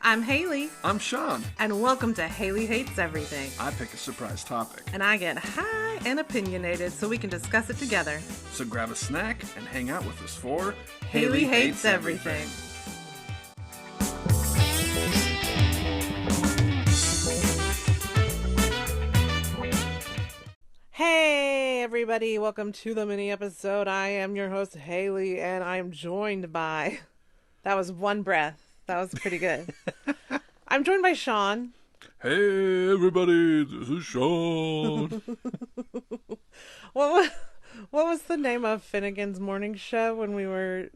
I'm Hailey. I'm Sean. And welcome to Hailey Hates Everything. I pick a surprise topic. And I get high and opinionated so we can discuss it together. So grab a snack and hang out with us for Hailey Hates Everything. Hey everybody, welcome to the mini episode. I am your host Hailey and I am joined by... That was one breath. That was pretty good. I'm joined by Sean. Hey everybody, this is Sean. What was the name of Finnegan's morning show when we were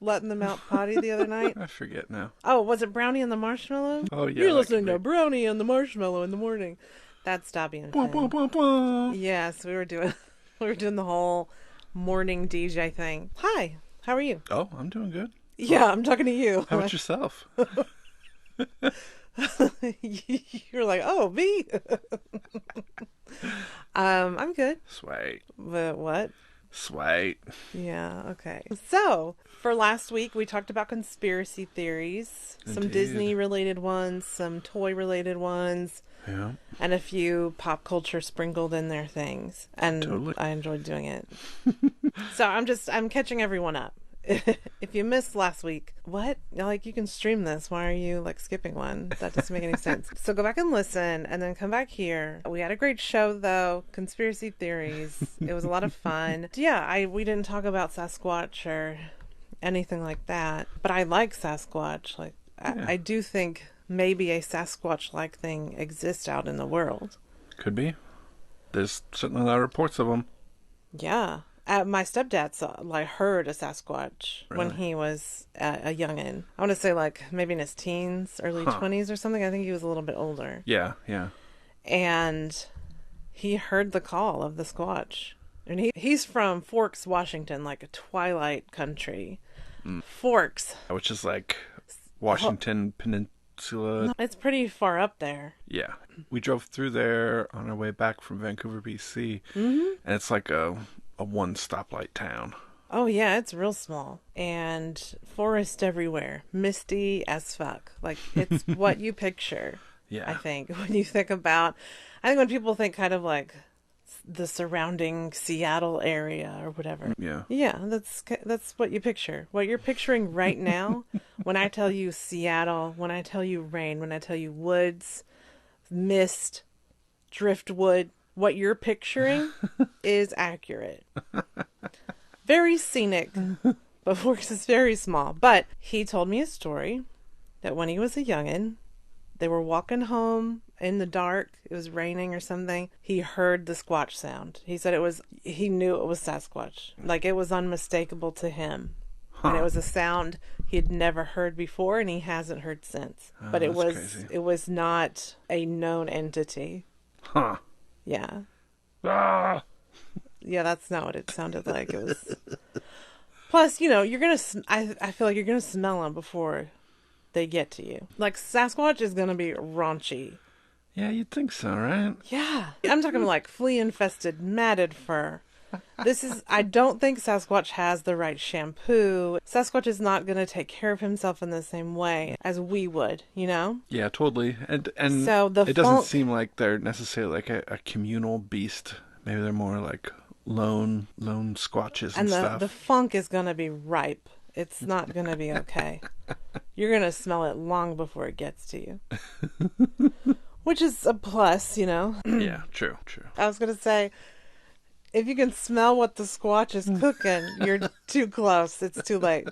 letting them out potty the other night? I forget now. Oh, was it Brownie and the Marshmallow? Oh yeah. You're listening to Brownie and the Marshmallow in the morning. That's Dobby and Finn. Yes, we were doing the whole morning DJ thing. Hi, how are you? Oh, I'm doing good. Yeah, I'm talking to you. How about yourself? You're like, oh, me? I'm good. Sweet. But what? Sweet. Yeah, okay. So, for last week, we talked about conspiracy theories. Indeed. Some Disney-related ones, some toy-related ones. Yeah. And a few pop culture sprinkled in there things. And Totally. I enjoyed doing it. So, I'm catching everyone up. If you missed last week, what? Like, you can stream this. Why are you, like, skipping one? That doesn't make any sense. So go back and listen, and then come back here. We had a great show, though. Conspiracy theories. It was a lot of fun. Yeah, we didn't talk about Sasquatch or anything like that. But I like Sasquatch. Like, Yeah. I do think maybe a Sasquatch-like thing exists out in the world. Could be. There's certainly a lot of reports of them. Yeah. My stepdad heard a Sasquatch when he was a youngin'. I want to say maybe in his teens, early 20s or something. I think he was a little bit older. Yeah, yeah. And he heard the call of the Squatch. And he's from Forks, Washington, like a twilight country. Forks. Which is like Washington Peninsula. It's pretty far up there. Yeah. We drove through there on our way back from Vancouver, BC. Mm-hmm. And it's like a one stoplight town. Oh yeah, it's real small. And forest everywhere. Misty as fuck. Like, it's what you picture. Yeah. I think when people think kind of like the surrounding Seattle area or whatever. Yeah. Yeah, that's what you picture. What you're picturing right now, when I tell you Seattle, when I tell you rain, when I tell you woods, mist, driftwood, what you're picturing is accurate. Very scenic, but Forks is very small. But he told me a story that when he was a youngin', they were walking home in the dark. It was raining or something. He heard the squatch sound. He said he knew it was Sasquatch. Like, it was unmistakable to him. And it was a sound he had never heard before, and he hasn't heard since. But it was not a known entity. Huh. Yeah. Ah! Yeah, that's not what it sounded like. It was. Plus, you're gonna. I feel like you're gonna smell them before they get to you. Like, Sasquatch is gonna be raunchy. Yeah, you'd think so, right? Yeah, I'm talking like flea-infested, matted fur. I don't think Sasquatch has the right shampoo. Sasquatch is not going to take care of himself in the same way as we would, Yeah, totally. And so it doesn't seem like they're necessarily like a communal beast. Maybe they're more like lone squatches and stuff. And the funk is going to be ripe. It's not going to be okay. You're going to smell it long before it gets to you. Which is a plus, Yeah, true. I was going to say, if you can smell what the Squatch is cooking, you're too close. It's too late.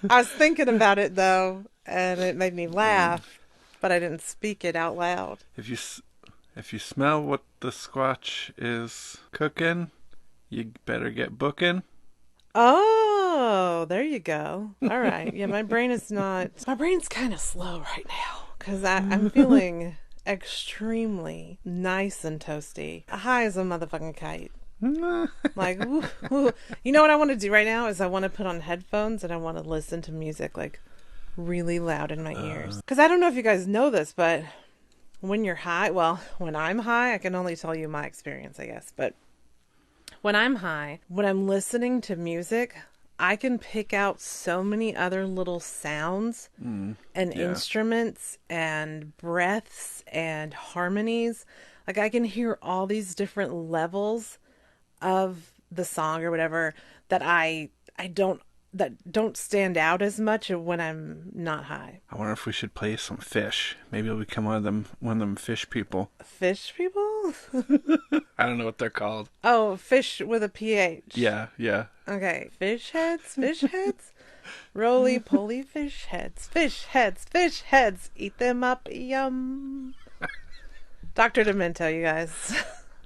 I was thinking about it, though, and it made me laugh, but I didn't speak it out loud. If you smell what the Squatch is cooking, you better get booking. Oh, there you go. All right. Yeah, my brain's kind of slow right now because I'm feeling extremely nice and toasty. High as a motherfucking kite. Like, woo, woo. You know what I want to do right now is I want to put on headphones and I want to listen to music like really loud in my ears. Because I don't know if you guys know this, but when you're high, well, when I'm high, I can only tell you my experience, I guess. But when I'm high, when I'm listening to music, I can pick out so many other little sounds and instruments and breaths and harmonies. Like I can hear all these different levels of the song or whatever that I don't stand out as much when I'm not high. I wonder if we should play some fish. Maybe you'll become one of them fish people. Fish people? I don't know what they're called. Oh, fish with a PH. Yeah. Okay. Fish heads. Roly poly fish heads. Fish heads. Eat them up. Yum. Dr. Demento, you guys.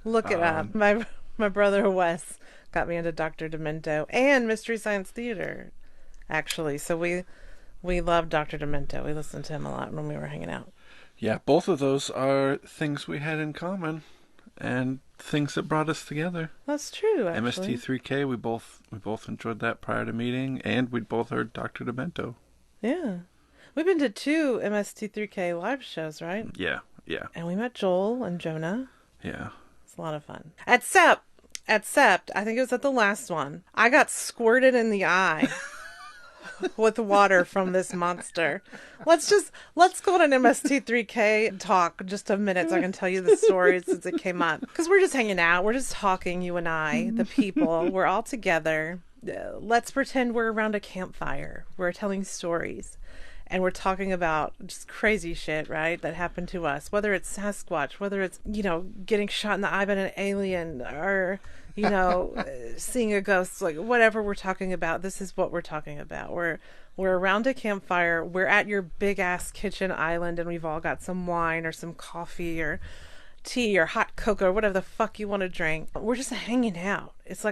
Look it up. My brother Wes got me into Dr. Demento and Mystery Science Theater, actually. So we love Dr. Demento. We listened to him a lot when we were hanging out. Yeah, both of those are things we had in common and things that brought us together. That's true, actually. MST3K, we both enjoyed that prior to meeting, and we both heard Dr. Demento. Yeah. We've been to 2 MST3K live shows, right? Yeah. And we met Joel and Jonah. Yeah. It's a lot of fun. Except, I think it was at the last one, I got squirted in the eye with water from this monster. Let's go on an MST3K talk just a minute so I can tell you the story since it came up. Because we're just hanging out. We're just talking, you and I, the people. We're all together. Let's pretend we're around a campfire. We're telling stories. And we're talking about just crazy shit, right, that happened to us. Whether it's Sasquatch, whether it's, getting shot in the eye by an alien or, seeing a ghost, like whatever we're talking about, this is what we're talking about. We're around a campfire. We're at your big-ass kitchen island, and we've all got some wine or some coffee or tea or hot cocoa or whatever the fuck you want to drink. We're just hanging out. It's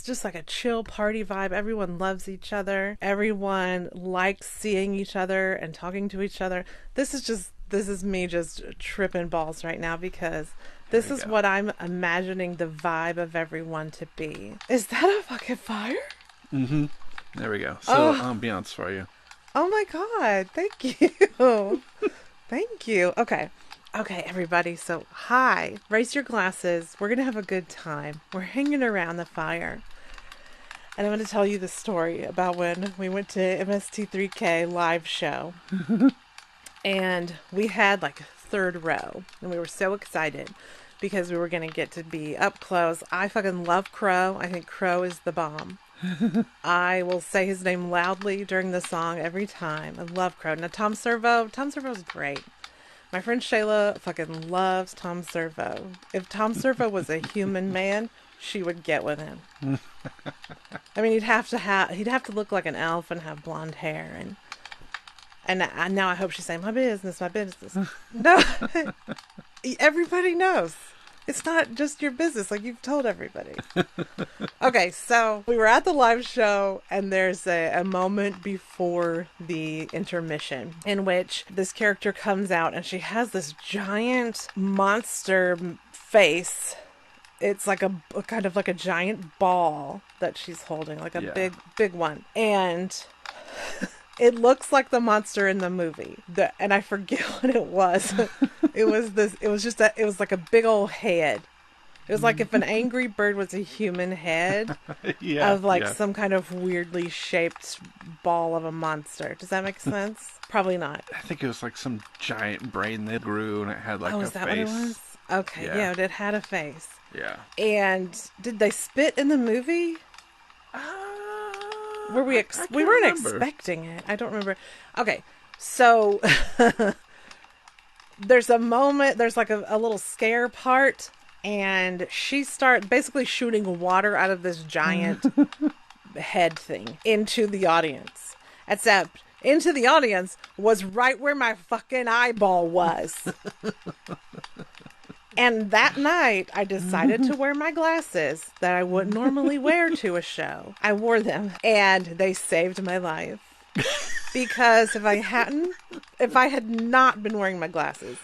just like a chill party vibe. Everyone loves each other. Everyone likes seeing each other and talking to each other. This is me just tripping balls right now because this is what I'm imagining the vibe of everyone to be. Is that a fucking fire? Mm-hmm. There we go. So ambiance for you. Oh my God. Thank you. Thank you. Okay, everybody, so hi. Raise your glasses. We're going to have a good time. We're hanging around the fire. And I'm going to tell you the story about when we went to MST3K Live Show. And we had like 3rd row. And we were so excited because we were going to get to be up close. I fucking love Crow. I think Crow is the bomb. I will say his name loudly during the song every time. I love Crow. Now, Tom Servo's great. My friend Shayla fucking loves Tom Servo. If Tom Servo was a human man, she would get with him. I mean, he'd have to look like an elf and have blonde hair, and now I hope she's saying my business. No, everybody knows. It's not just your business, like you've told everybody. Okay, so we were at the live show, and there's a moment before the intermission in which this character comes out, and she has this giant monster face. It's like a kind of like a giant ball that she's holding, like a big one. And it looks like the monster in the movie. And I forget what it was. It was like a big old head. It was like if an angry bird was a human head of some kind of weirdly shaped ball of a monster. Does that make sense? Probably not. I think it was like some giant brain that grew and it had like a face. Oh, is that what it was? Okay, yeah, it had a face. Yeah. And did they spit in the movie? We weren't expecting it. I don't remember. Okay, so there's a moment, there's like a little scare part, and she starts basically shooting water out of this giant head thing into the audience. Except into the audience was right where my fucking eyeball was. And that night, I decided to wear my glasses that I wouldn't normally wear to a show. I wore them, and they saved my life. Because if I had not been wearing my glasses,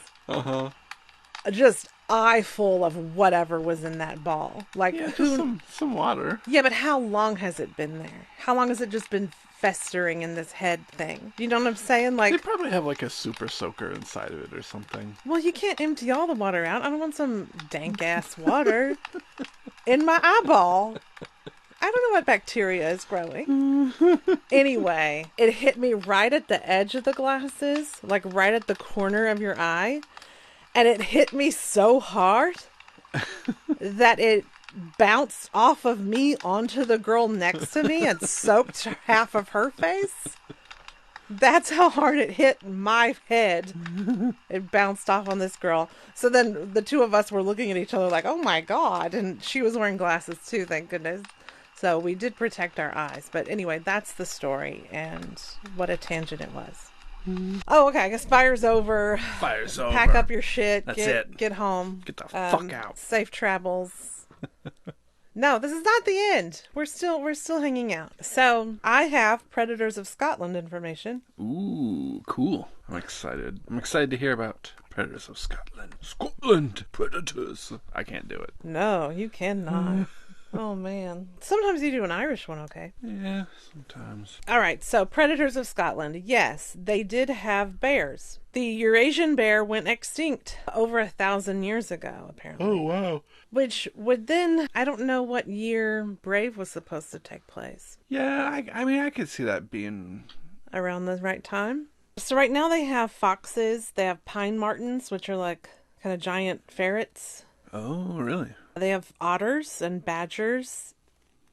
just eye full of whatever was in that ball. Like some water. Yeah, but how long has it been there? How long has it just been festering in this head thing? You know what I'm saying? Like, they probably have like a super soaker inside of it or something. Well, you can't empty all the water out. I don't want some dank ass water in my eyeball. I don't know what bacteria is growing. Anyway, it hit me right at the edge of the glasses, like right at the corner of your eye. And it hit me so hard that it bounced off of me onto the girl next to me and soaked half of her face. That's how hard it hit my head. It bounced off on this girl. So then the two of us were looking at each other like, oh my God. And she was wearing glasses too, thank goodness. So we did protect our eyes. But anyway, that's the story. And what a tangent it was. Oh, okay. I guess fire's over. Fire's over. Pack up your shit. That's it. Get home. Get the fuck out. Safe travels. No, this is not the end. We're still hanging out. So I have Predators of Scotland information. Ooh, cool. I'm excited. I'm excited to hear about Predators of Scotland. Scotland Predators. I can't do it. No, you cannot. Oh, man. Sometimes you do an Irish one, okay? Yeah, sometimes. All right, so Predators of Scotland. Yes, they did have bears. The Eurasian bear went extinct over 1,000 years ago, apparently. Oh, wow. Which would then, I don't know what year Brave was supposed to take place. Yeah, I mean, I could see that being... around the right time. So right now they have foxes, they have pine martens, which are like kind of giant ferrets. Oh, really? They have otters and badgers,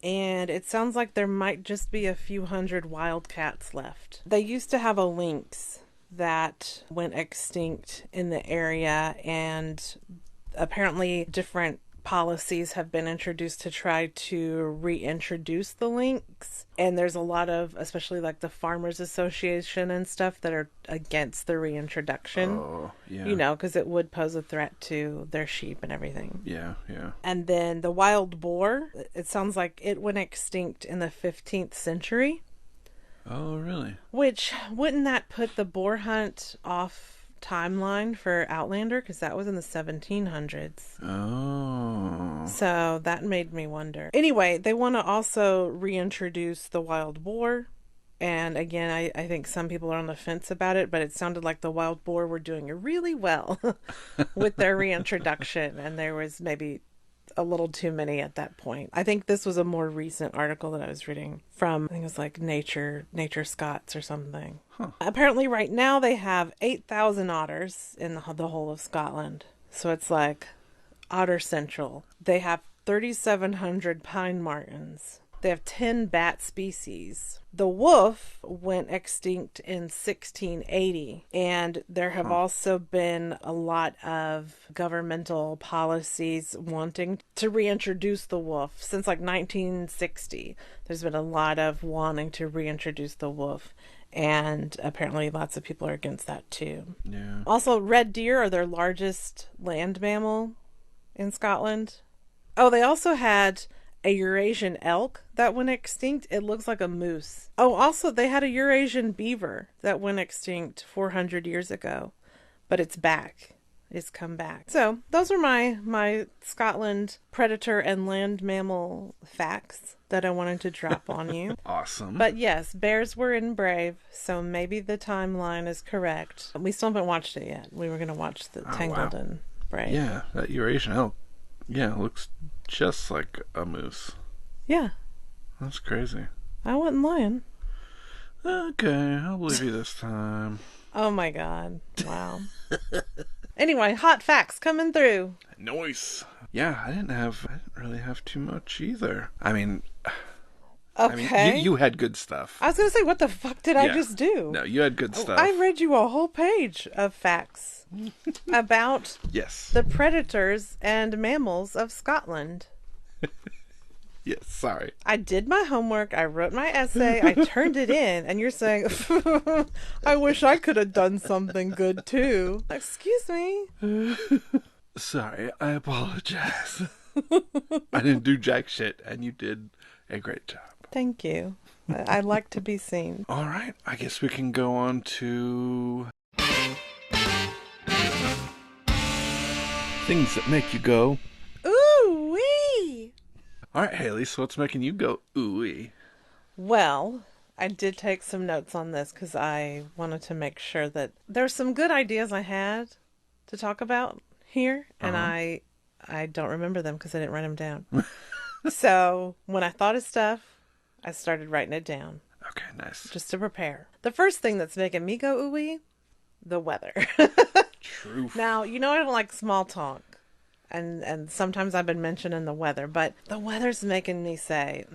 and it sounds like there might just be a few hundred wildcats left. They used to have a lynx that went extinct in the area, and apparently different policies have been introduced to try to reintroduce the lynx. And there's a lot of, especially like the Farmers Association and stuff, that are against the reintroduction. Oh, yeah. You know, because it would pose a threat to their sheep and everything. Yeah, yeah. And then the wild boar, it sounds like it went extinct in the 15th century. Oh, really? Which, wouldn't that put the boar hunt off timeline for Outlander? Because that was in the 1700s. Oh. So that made me wonder. Anyway, they want to also reintroduce the wild boar. And again, I think some people are on the fence about it, but it sounded like the wild boar were doing really well with their reintroduction. And there was maybe a little too many at that point. I think this was a more recent article that I was reading from, I think it was like Nature Scots or something. Huh. Apparently right now they have 8,000 otters in the whole of Scotland. So it's like Otter Central. They have 3,700 pine martens. They have 10 bat species. The wolf went extinct in 1680, and there have also been a lot of governmental policies wanting to reintroduce the wolf since like 1960. There's been a lot of wanting to reintroduce the wolf, and apparently lots of people are against that too. Yeah. Also, red deer are their largest land mammal in Scotland. Oh, they also had a Eurasian elk that went extinct. It looks like a moose. Oh, also they had a Eurasian beaver that went extinct 400 years ago, but it's back. It's come back. So those are my Scotland predator and land mammal facts that I wanted to drop on you. Awesome. But yes, bears were in Brave, so maybe the timeline is correct. We still haven't watched it yet. We were going to watch the Tangled and Brave. Yeah, that Eurasian elk. Yeah, it looks just like a moose. Yeah. That's crazy. I wasn't lying. Okay, I'll believe you this time. Oh my God. Wow. Anyway, hot facts coming through. Nice. Yeah, I didn't really have too much either. I mean, okay. You had good stuff. I was going to say, what the fuck did I just do? No, you had good stuff. I read you a whole page of facts about the predators and mammals of Scotland. Yes, sorry. I did my homework. I wrote my essay. I turned it in. And you're saying, I wish I could have done something good too. Excuse me. Sorry, I apologize. I didn't do jack shit, and you did a great job. Thank you. I like to be seen. All right, I guess we can go on to things that make you go, ooh wee. All right, Hailey, so what's making you go ooh wee? Well, I did take some notes on this because I wanted to make sure that there's some good ideas I had to talk about here, and I don't remember them because I didn't write them down. So when I thought of stuff, I started writing it down. Okay, nice. Just to prepare. The first thing that's making me go ooh-wee, the weather. Truth. Now, you know I don't like small talk. And sometimes I've been mentioning the weather, but the weather's making me say,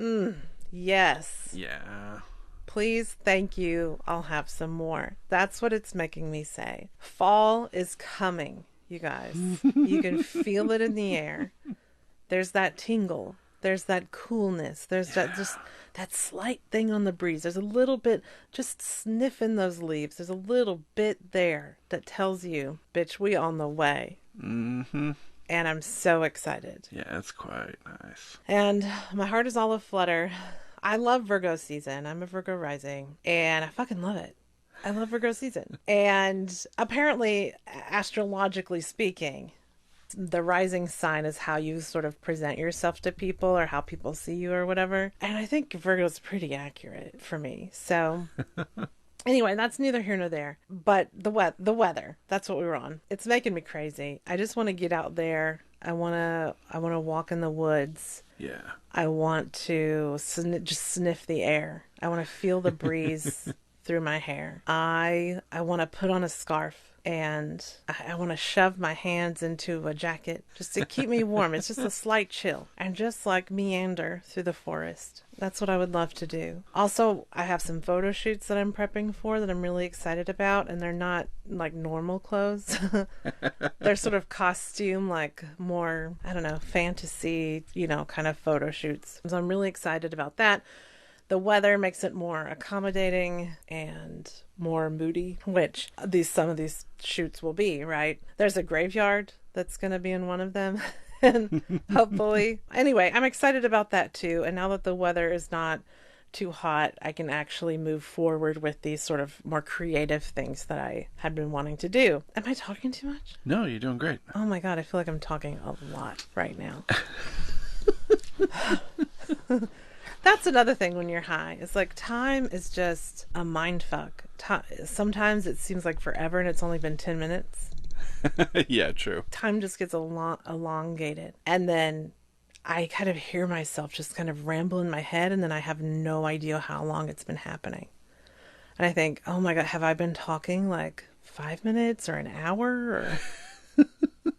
yes. Yeah. Please, thank you. I'll have some more. That's what it's making me say. Fall is coming, you guys. You can feel it in the air. There's that tingle. There's that coolness. There's that slight thing on the breeze. There's a little bit, just sniffing those leaves. There's a little bit there that tells you, bitch, we on the way. Mm-hmm. And I'm so excited. Yeah, it's quite nice. And my heart is all aflutter. I love Virgo season. I'm a Virgo rising, and I fucking love it. I love Virgo season. And apparently, astrologically speaking, the rising sign is how you sort of present yourself to people or how people see you or whatever. And I think Virgo's pretty accurate for me. So anyway, that's neither here nor there. But the weather, that's what we were on. It's making me crazy. I just want to get out there. I want to walk in the woods. Yeah. I want to just sniff the air. I want to feel the breeze through my hair. I want to put on a scarf and I want to shove my hands into a jacket just to keep me warm. It's just a slight chill and just like meander through the forest. That's what I would love to do. Also, I have some photo shoots that I'm prepping for that I'm really excited about, and they're not like normal clothes. They're sort of costume, like more, I don't know, fantasy, kind of photo shoots. So I'm really excited about that. The weather makes it more accommodating and more moody, which some of these shoots will be, right? There's a graveyard that's going to be in one of them. And hopefully, anyway, I'm excited about that too. And now that the weather is not too hot, I can actually move forward with these sort of more creative things that I had been wanting to do. Am I talking too much? No, you're doing great. Oh my God, I feel like I'm talking a lot right now. That's another thing when you're high. It's like time is just a mind fuck. Sometimes it seems like forever and it's only been 10 minutes. Yeah, true. Time just gets elongated. And then I kind of hear myself just kind of ramble in my head, and then I have no idea how long it's been happening. And I think, oh my God, have I been talking like 5 minutes or an hour? Or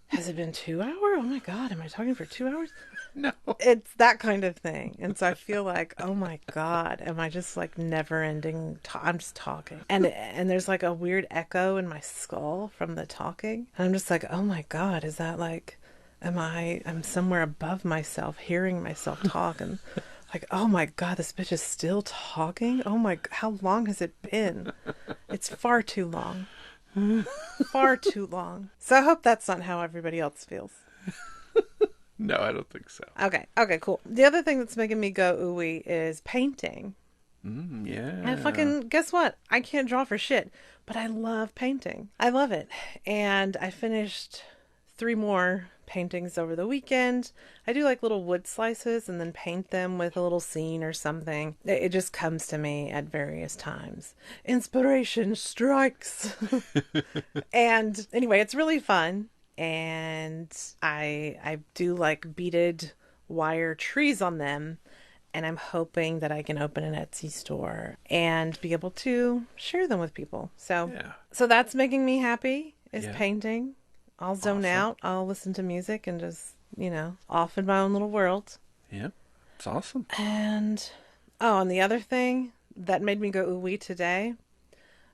has it been 2 hours? Oh my God, am I talking for 2 hours? No. It's that kind of thing. And so I feel like, oh my God, am I just like never ending? I'm just talking. And there's like a weird echo in my skull from the talking. And I'm just like, oh my God, is that like, I'm somewhere above myself, hearing myself talk, and like, oh my God, this bitch is still talking? Oh my, how long has it been? It's far too long. Far too long. So I hope that's not how everybody else feels. No, I don't think so. Okay, cool. The other thing that's making me go ooey is painting. Yeah. And fucking, guess what? I can't draw for shit, but I love painting. I love it. And I finished 3 more paintings over the weekend. I do like little wood slices and then paint them with a little scene or something. It just comes to me at various times. Inspiration strikes. And anyway, it's really fun. And I do like beaded wire trees on them. And I'm hoping that I can open an Etsy store and be able to share them with people. So that's making me happy, is painting. I'll zone out. I'll listen to music and just, off in my own little world. Yep. It's awesome. And, and the other thing that made me go ooh-wee today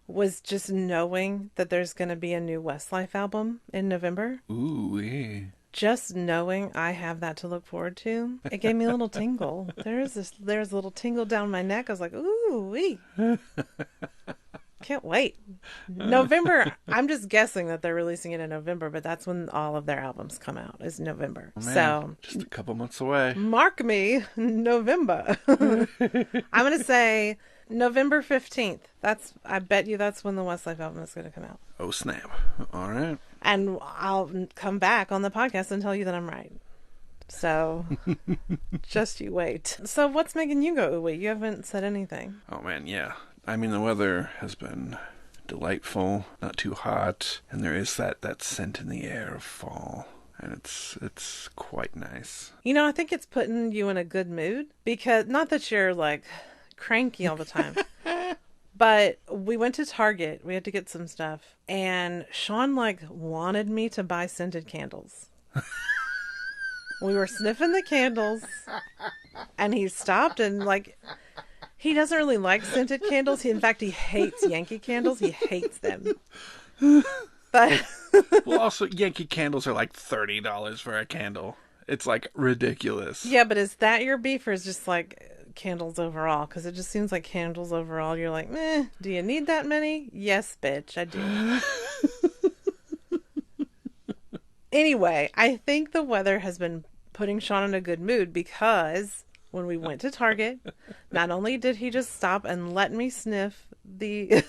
was just knowing that there's going to be a new Westlife album in November. Ooh, yeah. Just knowing I have that to look forward to, it gave me a little tingle. There's a little tingle down my neck. I was like, ooh-wee. Can't wait. November, I'm just guessing that they're releasing it in November, but that's when all of their albums come out, is November. Oh, man, so just a couple months away. Mark me, November. I'm going to say November 15th. I bet you that's when the Westlife album is going to come out. Oh, snap. All right. And I'll come back on the podcast and tell you that I'm right. So just you wait. So what's making you go ooh-wee? You haven't said anything. Oh, man, yeah. I mean, the weather has been delightful, not too hot, and there is that scent in the air of fall. and it's quite nice. You know, I think it's putting you in a good mood because not that you're like cranky all the time. But we went to Target. We had to get some stuff. And Sean, like, wanted me to buy scented candles. We were sniffing the candles. And he stopped and, like, he doesn't really like scented candles. In fact, he hates Yankee candles. He hates them. But Well, also, Yankee candles are like $30 for a candle. It's, like, ridiculous. yeah, but is that your beef or is just, like, candles overall? Because it just seems like candles overall, you're like, meh, do you need that many? Yes, bitch, I do. Anyway, I think the weather has been putting Sean in a good mood because when we went to Target, not only did he just stop and let me sniff the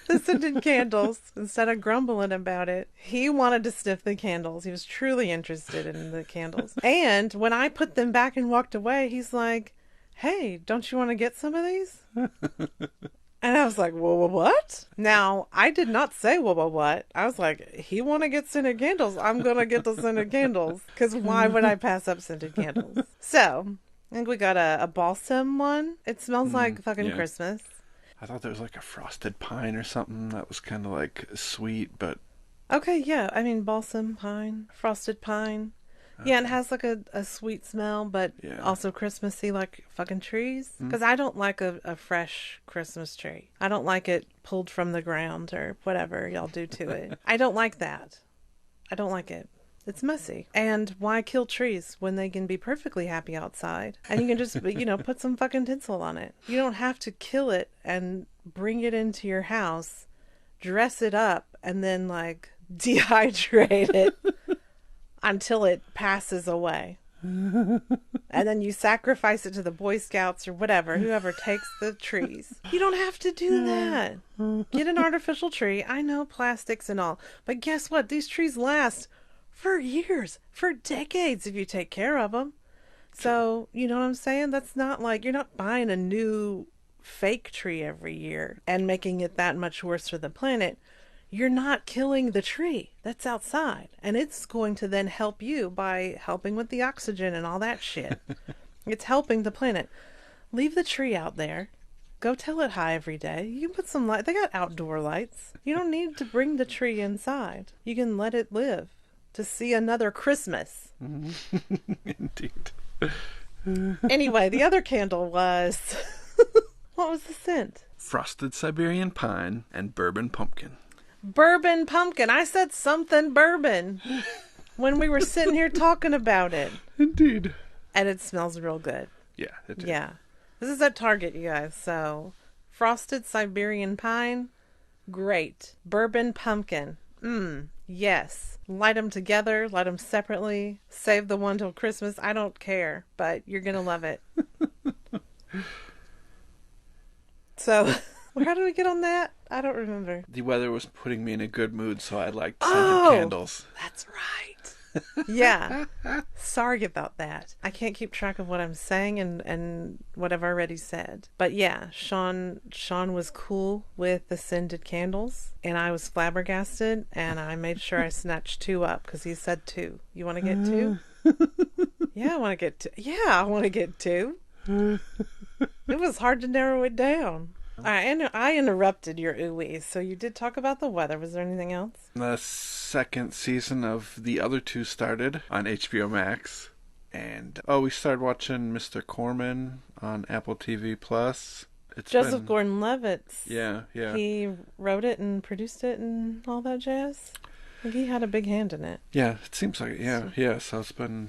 the scented candles instead of grumbling about it, he wanted to sniff the candles. He was truly interested in the candles. And when I put them back and walked away, he's like, hey, don't you want to get some of these? And I was like, well, what? Now, I did not say, well, what? I was like, he want to get scented candles. I'm going to get the scented candles. Because why would I pass up scented candles? So, I think we got a balsam one. It smells like fucking Christmas. I thought there was like a frosted pine or something that was kind of like sweet, but... Okay, yeah. I mean, balsam, pine, frosted pine. Yeah, and it has like a sweet smell, but also Christmassy, like fucking trees. Because I don't like a fresh Christmas tree. I don't like it pulled from the ground or whatever y'all do to it. I don't like that. I don't like it. It's messy. And why kill trees when they can be perfectly happy outside? And you can just, put some fucking tinsel on it. You don't have to kill it and bring it into your house, dress it up, and then like dehydrate it. Until it passes away. And then you sacrifice it to the Boy Scouts or whatever, whoever takes the trees. You don't have to do that. Get an artificial tree. I know plastics and all. But guess what? These trees last for years, for decades if you take care of them. So, you know what I'm saying? That's not like, you're not buying a new fake tree every year and making it that much worse for the planet. You're not killing the tree that's outside. And it's going to then help you by helping with the oxygen and all that shit. It's helping the planet. Leave the tree out there. Go tell it hi every day. You can put some light. They got outdoor lights. You don't need to bring the tree inside. You can let it live to see another Christmas. Indeed. Anyway, the other candle was... What was the scent? Frosted Siberian pine and bourbon pumpkin. Bourbon pumpkin. I said something bourbon when we were sitting here talking about it. Indeed. And it smells real good. Yeah, it did. Yeah. This is at Target, you guys. So, frosted Siberian pine, great. Bourbon pumpkin, yes. Light them together, light them separately. Save the one till Christmas. I don't care, but you're going to love it. So... How did we get on that? I don't remember. The weather was putting me in a good mood, so I liked scented candles. That's right. Yeah. Sorry about that. I can't keep track of what I'm saying and what I've already said. But yeah, Sean was cool with the scented candles, and I was flabbergasted, and I made sure I snatched 2 up because he said 2. You want to get 2? Yeah, I want to get 2. Yeah, I want to get 2. It was hard to narrow it down. I interrupted your ooh-wees, so you did talk about the weather. Was there anything else? The second season of the other 2 started on HBO Max. And, we started watching Mr. Corman on Apple TV+. Joseph Gordon-Levitt's. Yeah. He wrote it and produced it and all that jazz. I think he had a big hand in it. Yeah, it seems like it. Yeah. So it's been,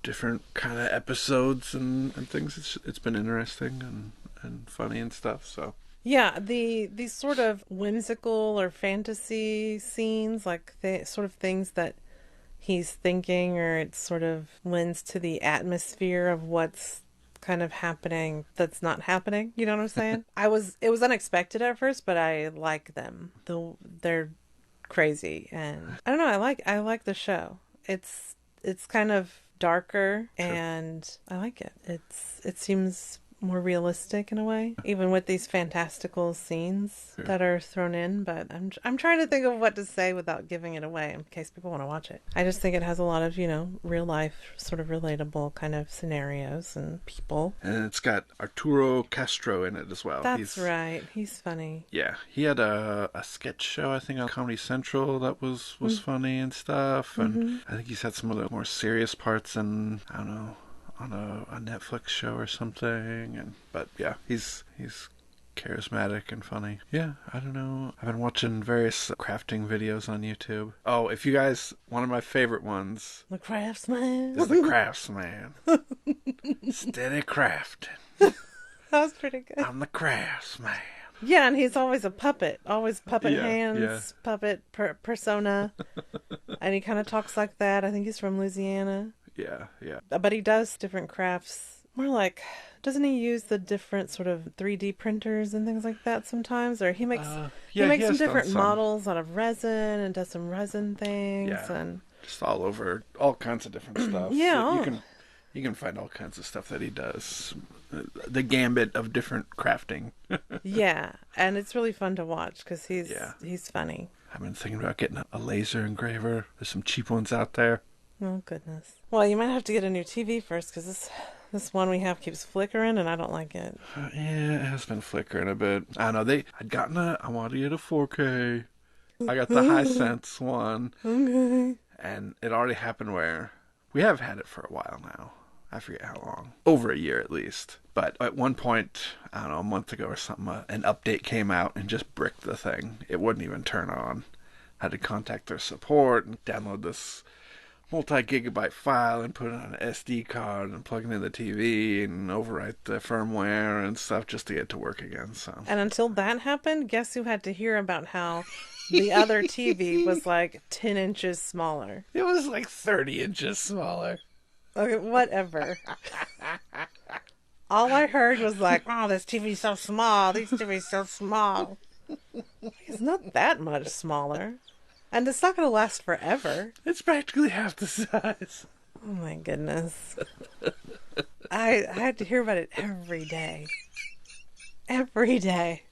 different kind of episodes and things. It's been interesting and funny and stuff, so yeah, these sort of whimsical or fantasy scenes, like sort of things that he's thinking, or it sort of lends to the atmosphere of what's kind of happening that's not happening, you know what I'm saying? It was unexpected at first, but I like them. They're crazy, and I don't know, I like the show. It's kind of darker, and I like it. It seems more realistic in a way, even with these fantastical scenes that are thrown in. But I'm trying to think of what to say without giving it away in case people want to watch it. I just think it has a lot of, real life sort of relatable kind of scenarios and people. And it's got Arturo Castro in it as well. That's right. He's funny. Yeah, he had a sketch show, I think, on Comedy Central that was funny and stuff. And I think he's had some of the more serious parts in, I don't know, on a Netflix show or something. But yeah, he's charismatic and funny. Yeah, I don't know. I've been watching various crafting videos on YouTube. Oh, if you guys, one of my favorite ones, The Crafsman. is the Crafsman. Steady crafting. That was pretty good. I'm the Crafsman. Yeah, and he's always a puppet. Always puppet hands, puppet persona. And he kind of talks like that. I think he's from Louisiana. Yeah. But he does different crafts. More like, doesn't he use the different sort of 3D printers and things like that sometimes? Or he makes some different models out of resin and does some resin things. Yeah. And just all over, all kinds of different stuff. Yeah. You can find all kinds of stuff that he does. The gambit of different crafting. Yeah, and it's really fun to watch because he's funny. I've been thinking about getting a laser engraver. There's some cheap ones out there. Oh, goodness. Well, you might have to get a new TV first because this one we have keeps flickering and I don't like it. Yeah, it has been flickering a bit. I know I wanted to get a 4K. I got the Hisense one. Okay. And it already happened where we have had it for a while now. I forget how long. Over a year at least. But at one point, I don't know, a month ago or something, an update came out and just bricked the thing. It wouldn't even turn on. I had to contact their support and download this multi-gigabyte file and put it on an SD card and plug it in the TV and overwrite the firmware and stuff just to get it to work again. So. And until that happened, guess who had to hear about how the other TV was like 10 inches smaller? It was like 30 inches smaller. Okay, whatever. All I heard was like, oh, this TV's so small. These TV's so small. It's not that much smaller. And it's not going to last forever. It's practically half the size. Oh my goodness. I had to hear about it every day. Every day.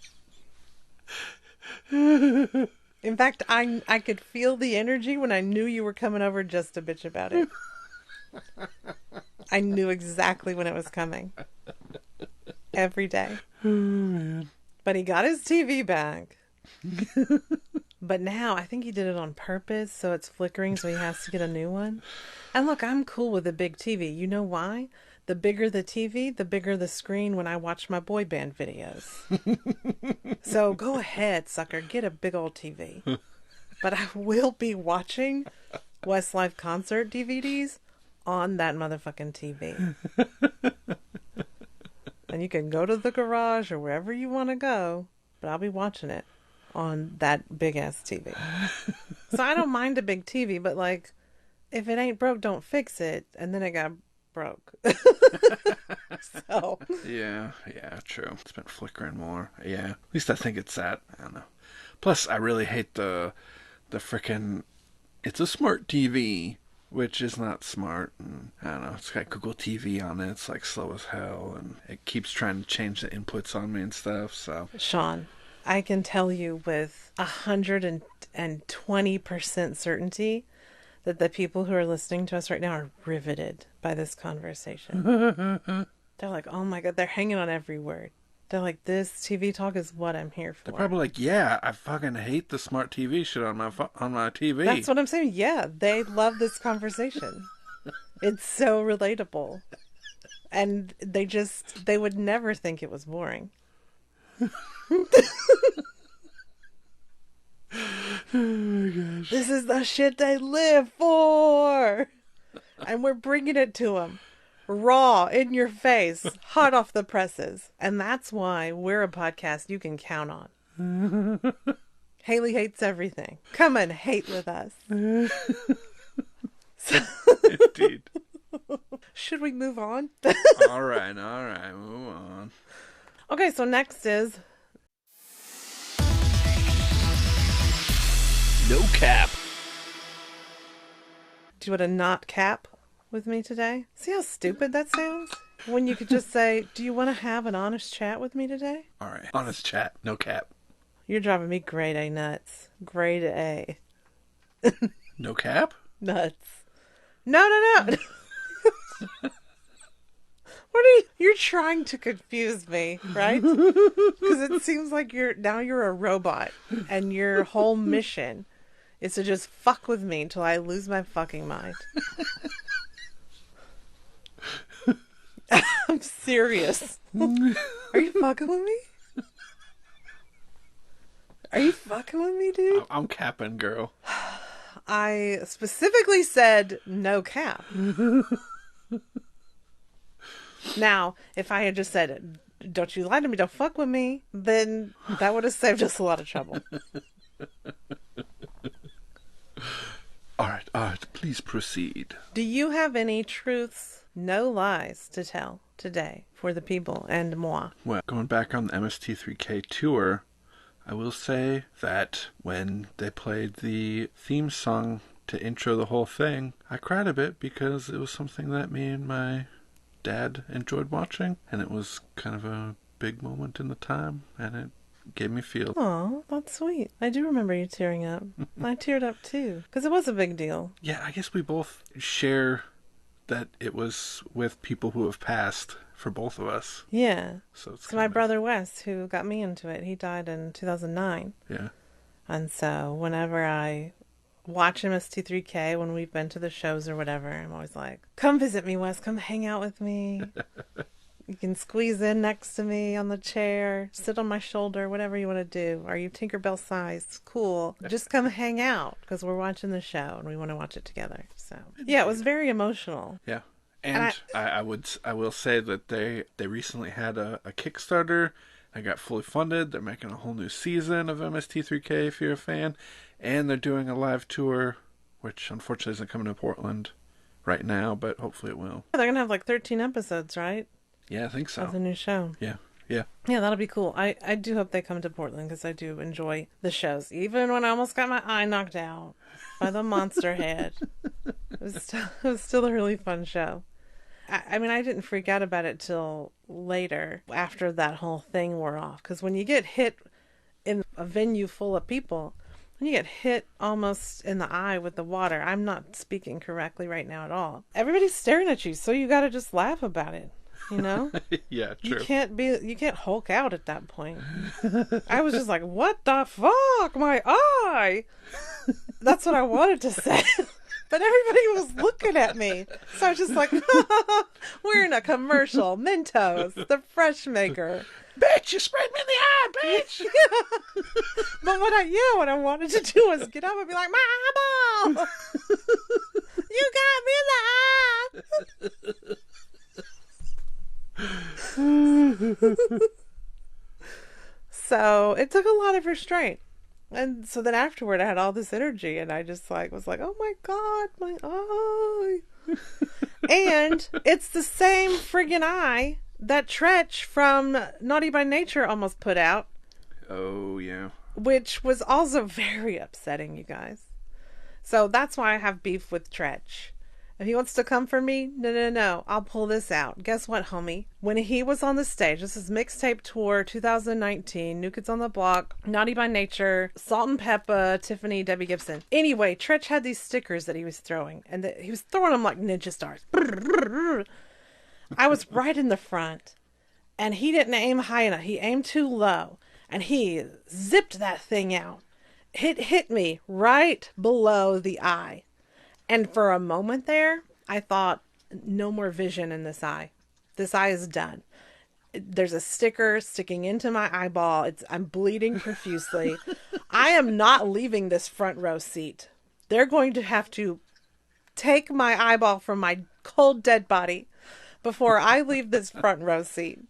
In fact, I could feel the energy when I knew you were coming over just to bitch about it. I knew exactly when it was coming. Every day. Oh, man. But he got his TV back. But now, I think he did it on purpose, so it's flickering, so he has to get a new one. And look, I'm cool with a big TV. You know why? The bigger the TV, the bigger the screen when I watch my boy band videos. So go ahead, sucker, get a big old TV. But I will be watching Westlife concert DVDs on that motherfucking TV. And you can go to the garage or wherever you want to go, but I'll be watching it on that big ass TV. So I don't mind a big TV, but like, if it ain't broke, don't fix it. And then it got broke. So Yeah, true. It's been flickering more. Yeah, at least I think it's that. I don't know. Plus, I really hate the frickin'. It's a smart TV, which is not smart. And I don't know. It's got Google TV on it. It's like slow as hell, and it keeps trying to change the inputs on me and stuff. So Sean, I can tell you with 120% certainty that the people who are listening to us right now are riveted by this conversation. They're like, oh my God, they're hanging on every word. They're like, this TV talk is what I'm here for. they're probably like, yeah, I fucking hate the smart TV shit on my TV. That's what I'm saying. Yeah, they love this conversation. It's so relatable. And they would never think it was boring. Oh my gosh. This is the shit they live for. And we're bringing it to them. Raw, in your face, hot off the presses. And that's why we're a podcast you can count on. Hailey hates everything. Come and hate with us. Indeed. Should we move on? All right, move on. Okay, so next is No cap. do you want to not cap? with me today? See how stupid that sounds? When you could just say, do you want to have an honest chat with me today? All right. Honest chat. No cap. You're driving me grade A nuts. Grade A. No cap? Nuts. No. What are you? You're trying to confuse me, right? Because it seems like you're a robot, and your whole mission is to just fuck with me until I lose my fucking mind. I'm serious. Are you fucking with me? Are you fucking with me, dude? I'm capping, girl. I specifically said no cap. Now, if I had just said, don't you lie to me, don't fuck with me, then that would have saved us a lot of trouble. All right, please proceed. Do you have any truths, no lies to tell today for the people and moi? Well, going back on the MST3K tour, I will say that when they played the theme song to intro the whole thing, I cried a bit because it was something that me and my dad enjoyed watching, and it was kind of a big moment in the time, and it gave me feel. Oh, that's sweet. I do remember you tearing up. I teared up too, because it was a big deal. Yeah, I guess we both share that it was with people who have passed for both of us. Yeah. So my brother Wes, who got me into it, he died in 2009. Yeah. And so whenever I watch MST3K, when we've been to the shows or whatever, I'm always like, come visit me, Wes. Come hang out with me. You can squeeze in next to me on the chair, sit on my shoulder, whatever you want to do. Are you Tinkerbell sized? Cool. Just come hang out because we're watching the show and we want to watch it together. So yeah, it was very emotional. Yeah. And I will say that they recently had a Kickstarter. I got fully funded. They're making a whole new season of MST3K if you're a fan. And they're doing a live tour, which unfortunately isn't coming to Portland right now, but hopefully it will. They're going to have like 13 episodes, right? Yeah, I think so. Of the new show. Yeah. Yeah, that'll be cool. I do hope they come to Portland because I do enjoy the shows. Even when I almost got my eye knocked out by the monster head. It was still a really fun show. I mean, I didn't freak out about it till later, after that whole thing wore off. Because when you get hit in a venue full of people, when you get hit almost in the eye with the water, I'm not speaking correctly right now at all. Everybody's staring at you, so you got to just laugh about it. You know? Yeah, true. You can't Hulk out at that point. I was just like, what the fuck? My eye! That's what I wanted to say. But everybody was looking at me. So I was just like, we're in a commercial. Mentos, the fresh maker. Bitch, you sprayed me in the eye, bitch! Yeah. But what I wanted to do was get up and be like, my eyeball! You got me in the eye! So it took a lot of restraint, and so then afterward I had all this energy, and I just was like, oh my god, my eye. And it's the same friggin' eye that Treach from Naughty by Nature almost put out. Oh yeah. Which was also very upsetting, you guys. So that's why I have beef with Treach. If he wants to come for me, no, I'll pull this out. Guess what, homie? When he was on the stage, this is Mixtape Tour 2019, New Kids on the Block, Naughty by Nature, Salt and Peppa, Tiffany, Debbie Gibson. Anyway, Treach had these stickers that he was throwing, and he was throwing them like ninja stars. I was right in the front, and he didn't aim high enough. He aimed too low, and he zipped that thing out. It hit me right below the eye. And for a moment there, I thought, no more vision in this eye. This eye is done. There's a sticker sticking into my eyeball. I'm bleeding profusely. I am not leaving this front row seat. They're going to have to take my eyeball from my cold, dead body before I leave this front row seat.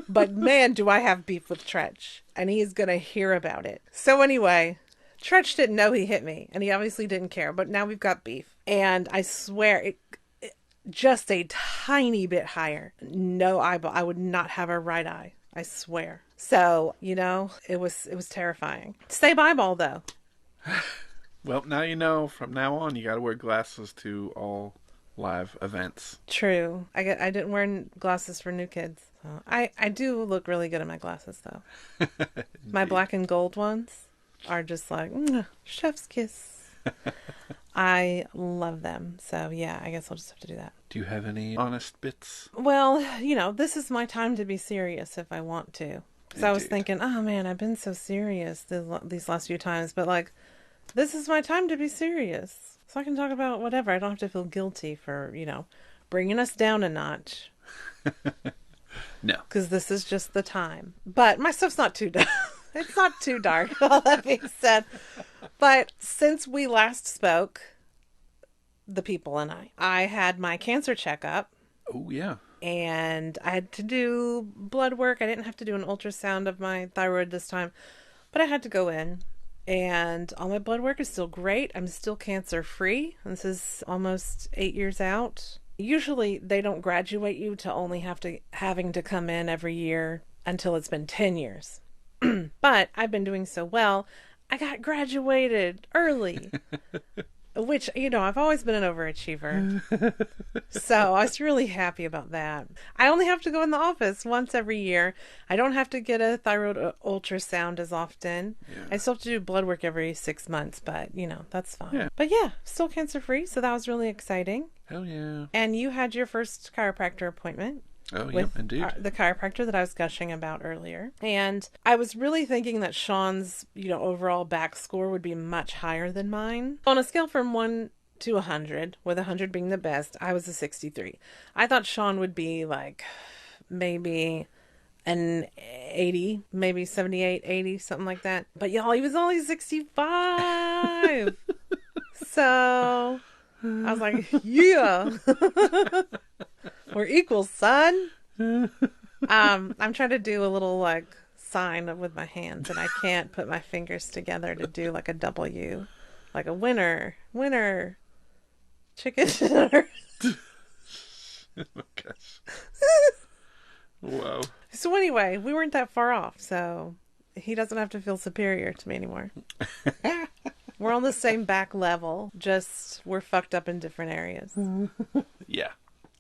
But man, do I have beef with Treach. And he's going to hear about it. So anyway, Treach didn't know he hit me, and he obviously didn't care, but now we've got beef. And I swear, it just a tiny bit higher. No eyeball. I would not have a right eye. I swear. So, it was terrifying. Same eyeball, though. Well, now you know, from now on, you gotta wear glasses to all live events. True. I didn't wear glasses for new kids. So I do look really good in my glasses, though. My black and gold ones are just like, chef's kiss. I love them. So, yeah, I guess I'll just have to do that. Do you have any honest bits? Well, this is my time to be serious if I want to. Because I was thinking, oh, man, I've been so serious these last few times. But, like, this is my time to be serious. So I can talk about whatever. I don't have to feel guilty for, bringing us down a notch. No. Because this is just the time. But my stuff's not too dark. It's not too dark, all that being said. But since we last spoke, the people and I had my cancer checkup. Oh, yeah. And I had to do blood work. I didn't have to do an ultrasound of my thyroid this time. But I had to go in. And all my blood work is still great. I'm still cancer free. This is almost 8 years out. Usually they don't graduate you to only having to come in every year until it's been 10 years. But I've been doing so well, I got graduated early. Which, I've always been an overachiever. So I was really happy about that. I only have to go in the office once every year. I don't have to get a thyroid ultrasound as often. Yeah. I still have to do blood work every 6 months, but, that's fine. Yeah. But yeah, still cancer free. So that was really exciting. Hell yeah. And you had your first chiropractor appointment. Oh, yeah, indeed. The chiropractor that I was gushing about earlier. And I was really thinking that Sean's, overall back score would be much higher than mine. On a scale from 1 to 100, with 100 being the best, I was a 63. I thought Sean would be like maybe an 80, maybe 78, 80, something like that. But y'all, he was only 65. So I was like, yeah. We're equal, son. I'm trying to do a little like sign with my hands, and I can't put my fingers together to do like a W, like a winner, chicken dinner. Oh my gosh. Whoa. So anyway, we weren't that far off, so he doesn't have to feel superior to me anymore. We're on the same back level, just we're fucked up in different areas. Yeah.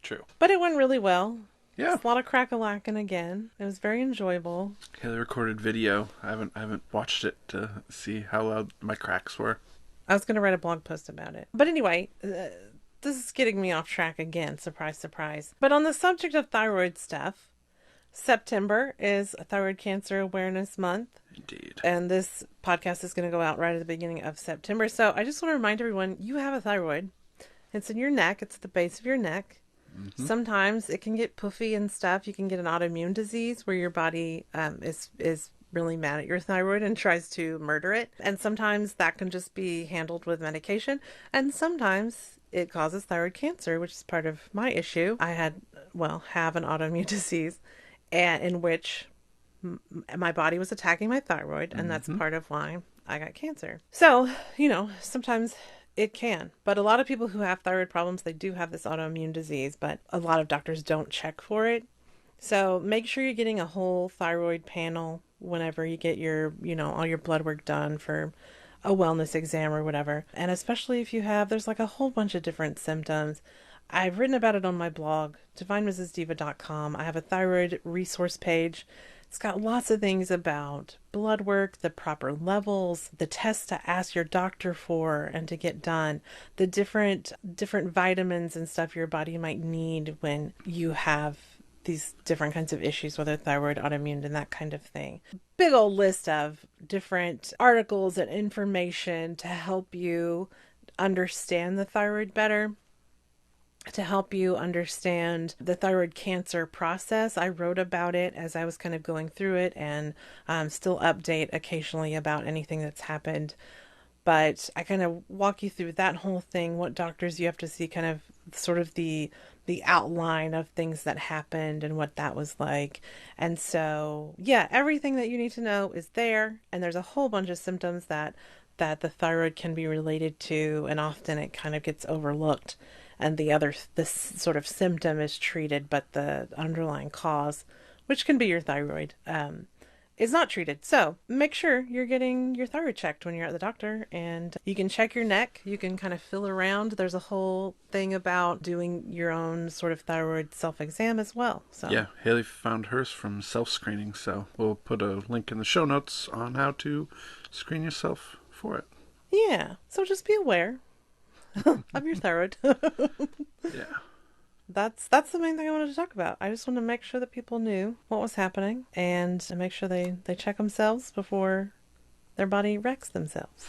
True. But it went really well. Yeah. A lot of crack-a-lacking again. It was very enjoyable. Hailey recorded video. I haven't watched it to see how loud my cracks were. I was going to write a blog post about it. But anyway, this is getting me off track again. Surprise, surprise. But on the subject of thyroid stuff, September is Thyroid Cancer Awareness Month. Indeed. And this podcast is going to go out right at the beginning of September. So I just want to remind everyone, you have a thyroid. It's in your neck. It's at the base of your neck. Mm-hmm. Sometimes it can get puffy and stuff. You can get an autoimmune disease where your body is really mad at your thyroid and tries to murder it. And sometimes that can just be handled with medication. And sometimes it causes thyroid cancer, which is part of my issue. I have an autoimmune disease in which my body was attacking my thyroid. And that's part of why I got cancer. So, sometimes it can. But a lot of people who have thyroid problems, they do have this autoimmune disease, but a lot of doctors don't check for it. So make sure you're getting a whole thyroid panel whenever you get your, all your blood work done for a wellness exam or whatever. And especially if there's like a whole bunch of different symptoms. I've written about it on my blog, divinemrsdiva.com. I have a thyroid resource page. It's got lots of things about blood work, the proper levels, the tests to ask your doctor for and to get done, the different vitamins and stuff your body might need when you have these different kinds of issues, whether thyroid, autoimmune, and that kind of thing. Big old list of different articles and information to help you understand the thyroid better, to help you understand the thyroid cancer process. I wrote about it as I was kind of going through it, and still update occasionally about anything that's happened. But I kind of walk you through that whole thing, what doctors you have to see, kind of sort of the outline of things that happened and what that was like. And so, yeah, everything that you need to know is there. And there's a whole bunch of symptoms that the thyroid can be related to, and often it kind of gets overlooked. And this sort of symptom is treated, but the underlying cause, which can be your thyroid, is not treated. So make sure you're getting your thyroid checked when you're at the doctor, and you can check your neck. You can kind of feel around. There's a whole thing about doing your own sort of thyroid self-exam as well. So yeah, Hailey found hers from self-screening, so we'll put a link in the show notes on how to screen yourself for it. Yeah, so just be aware of your thyroid. Yeah. That's the main thing I wanted to talk about. I just wanted to make sure that people knew what was happening and to make sure they check themselves before their body wrecks themselves,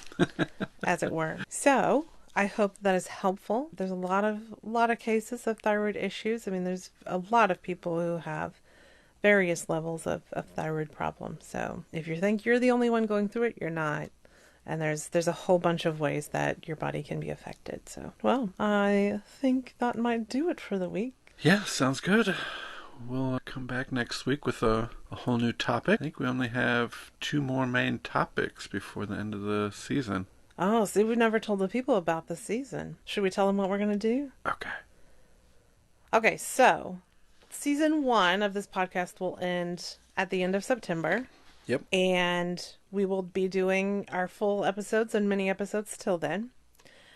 as it were. So I hope that is helpful. There's a lot of cases of thyroid issues. I mean, there's a lot of people who have various levels of thyroid problems. So if you think you're the only one going through it, you're not. And there's a whole bunch of ways that your body can be affected. So, well, I think that might do it for the week. Yeah, sounds good. We'll come back next week with a whole new topic. I think we only have 2 more main topics before the end of the season. Oh, see, we never told the people about the season. Should we tell them what we're going to do? Okay. Okay, so season 1 of this podcast will end at the end of September. Yep. And we will be doing our full episodes and mini episodes till then.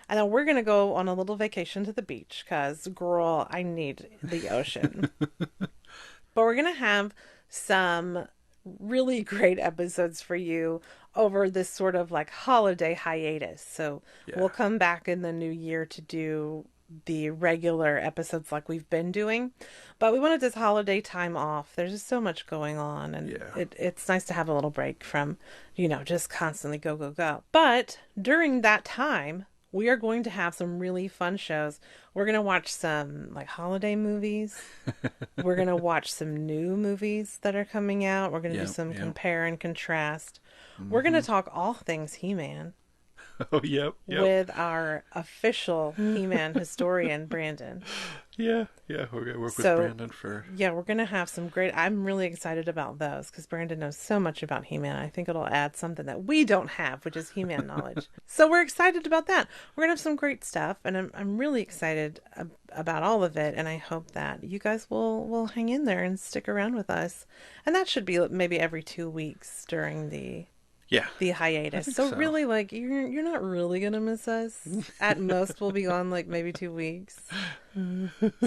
And then we're going to go on a little vacation to the beach because, girl, I need the ocean. But we're going to have some really great episodes for you over this sort of like holiday hiatus. So we'll come back in the new year to do the regular episodes like we've been doing, but we wanted this holiday time off. There's just so much going on, and it's nice to have a little break from, just constantly go. But during that time, we are going to have some really fun shows. We're going to watch some like holiday movies. We're going to watch some new movies that are coming out. We're going to do some compare and contrast. Mm-hmm. We're going to talk all things He-Man. Oh, yep. With our official He-Man historian, Brandon. Yeah, we're going to work with Brandon for... Yeah, we're going to have some great... I'm really excited about those because Brandon knows so much about He-Man. I think it'll add something that we don't have, which is He-Man knowledge. So we're excited about that. We're going to have some great stuff, and I'm really excited about all of it, and I hope that you guys will hang in there and stick around with us. And that should be maybe every 2 weeks during the hiatus. So really, like, you're not really gonna miss us. At most we'll be gone like maybe 2 weeks.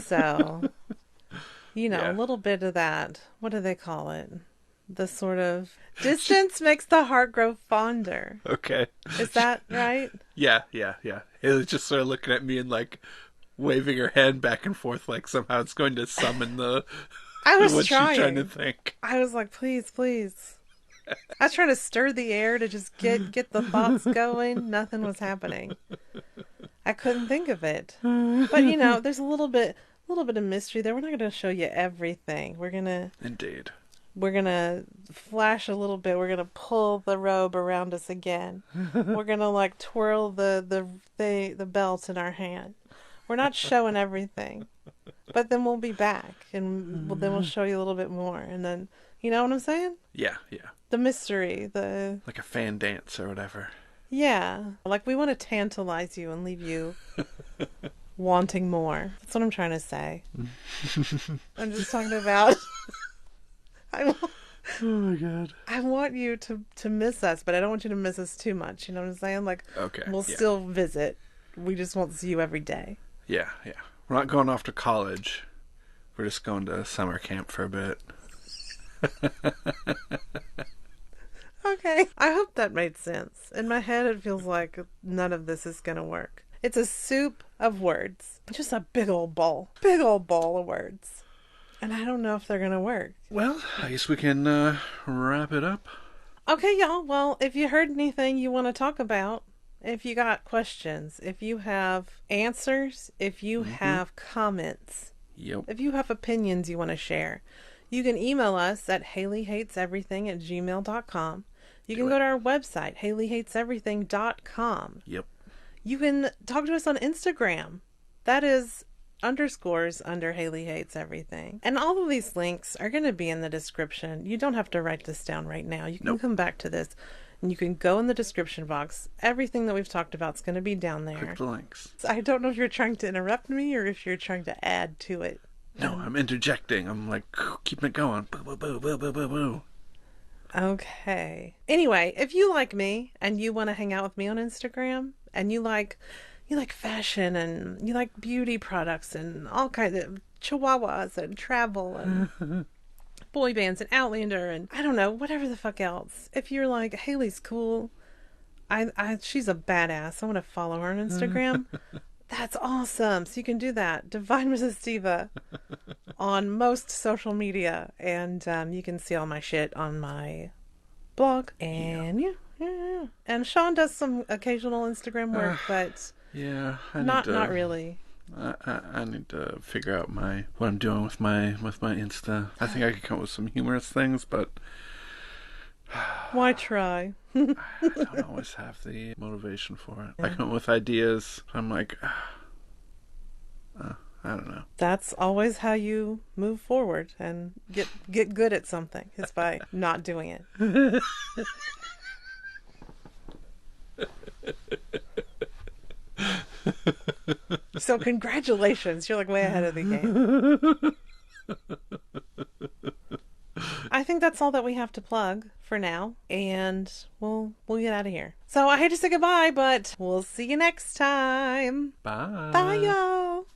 So a little bit of that, what do they call it, the sort of distance makes the heart grow fonder. Okay, is that right? Yeah. It was just sort of looking at me and like waving her hand back and forth like somehow it's going to summon the I was what trying. She's trying to think. I was like, please I was trying to stir the air to just get the thoughts going. Nothing was happening. I couldn't think of it. But there's a little bit of mystery there. We're not going to show you everything. We're gonna flash a little bit. We're gonna pull the robe around us again. We're gonna like twirl the belt in our hand. We're not showing everything, but then we'll be back, and then we'll show you a little bit more, and then you know what I'm saying? Yeah. The mystery, like a fan dance or whatever. Yeah, like we want to tantalize you and leave you wanting more. That's what I'm trying to say. I'm just talking about. Oh my God. I want you to miss us, but I don't want you to miss us too much. You know what I'm saying? Like, okay, we'll still visit. We just won't see you every day. Yeah. We're not going off to college. We're just going to summer camp for a bit. Okay. I hope that made sense. In my head, it feels like none of this is going to work. It's a soup of words. Just a big old ball. Big old ball of words. And I don't know if they're going to work. Well, I guess we can wrap it up. Okay, y'all. Well, if you heard anything you want to talk about, if you got questions, if you have answers, if you have comments, if you have opinions you want to share, you can email us at HaileyHatesEverything@gmail.com. You can go to our website, HaileyHatesEverything.com. Yep. You can talk to us on Instagram. That is _ under Hailey Hates Everything. And all of these links are going to be in the description. You don't have to write this down right now. You can come back to this and you can go in the description box. Everything that we've talked about is going to be down there. Click the links. So I don't know if you're trying to interrupt me or if you're trying to add to it. No, I'm interjecting. I'm like keeping it going. Boo, boo, boo, boo, boo, boo, boo. Okay. Anyway, if you like me and you want to hang out with me on Instagram and you like fashion and you like beauty products and all kinds of chihuahuas and travel and boy bands and Outlander and I don't know, whatever the fuck else. If you're like, Hailey's cool, she's a badass, I want to follow her on Instagram. That's awesome. So you can do that. Divine Mrs. Diva on most social media. And you can see all my shit on my blog. And yeah. And Sean does some occasional Instagram work, but not really. I need to figure out what I'm doing with my Insta. I think I could come up with some humorous things, but why try? I don't always have the motivation for it. I come up with ideas. I'm like, I don't know. That's always how you move forward and get good at something. It's by not doing it. So congratulations, you're like way ahead of the game. I think that's all that we have to plug for now, and we'll get out of here. So I hate to say goodbye, but we'll see you next time. Bye. Bye, y'all.